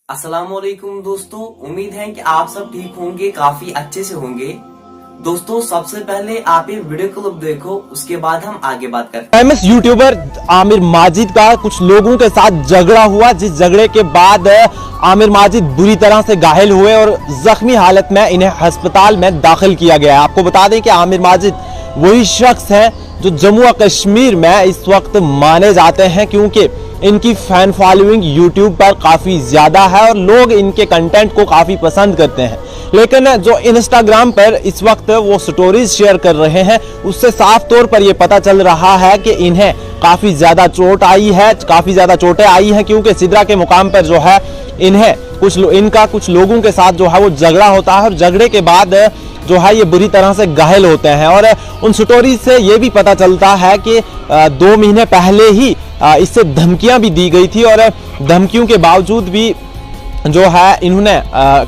अस्सलामुअलैकुम दोस्तों, उम्मीद है कि आप सब ठीक होंगे, काफी अच्छे से होंगे। दोस्तों सबसे पहले आप ये वीडियो क्लिप देखो, उसके बाद हम आगे बात करते हैं। फेमस यूट्यूबर आमिर माजिद का कुछ लोगों के साथ झगड़ा हुआ, जिस झगड़े के बाद आमिर माजिद बुरी तरह से घायल हुए और जख्मी हालत में इन्हें अस्पताल में दाखिल किया गया है। आपको बता दें कि आमिर माजिद वही शख्स है जो जम्मू और कश्मीर में इस वक्त माने जाते हैं, क्योंकि इनकी फैन फॉलोइंग यूट्यूब पर काफ़ी ज़्यादा है और लोग इनके कंटेंट को काफ़ी पसंद करते हैं। लेकिन जो इंस्टाग्राम पर इस वक्त वो स्टोरीज शेयर कर रहे हैं, उससे साफ तौर पर यह पता चल रहा है कि इन्हें काफ़ी ज़्यादा चोट आई है, काफ़ी ज़्यादा चोटें आई हैं, क्योंकि सिदरा के मुकाम पर जो है इन्हें इनका कुछ लोगों के साथ जो है वो झगड़ा होता है और झगड़े के बाद जो है ये बुरी तरह से घायल होते हैं। और उन स्टोरीज से ये भी पता चलता है कि 2 महीने पहले ही इससे धमकियां भी दी गई थी और धमकियों के बावजूद भी जो है इन्होंने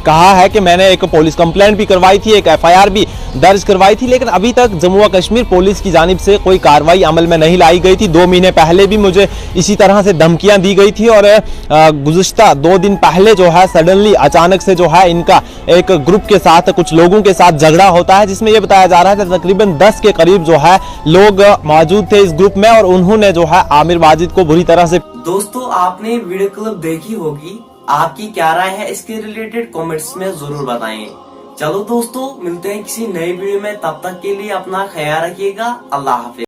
कहा है कि मैंने एक पुलिस कंप्लेंट भी करवाई थी, एक एफआईआर भी दर्ज करवाई थी, लेकिन अभी तक जम्मू व कश्मीर पुलिस की जानिब से कोई कार्रवाई अमल में नहीं लाई गई थी। 2 महीने पहले भी मुझे इसी तरह से धमकियां दी गई थी और गुज़िश्ता 2 दिन पहले जो है सडनली अचानक से जो है इनका एक ग्रुप के साथ, कुछ लोगों के साथ झगड़ा होता है, जिसमें यह बताया जा रहा है कि तकरीबन 10 के करीब जो है लोग मौजूद थे इस ग्रुप में और उन्होंने जो है आमिर माजिद को बुरी तरह से। दोस्तों आपने वीडियो क्लिप देखी होगी, आपकी क्या राय है इसके रिलेटेड कमेंट्स में जरूर बताएं। चलो दोस्तों, मिलते हैं किसी नए वीडियो में, तब तक के लिए अपना ख्याल रखिएगा। अल्लाह हाफिज।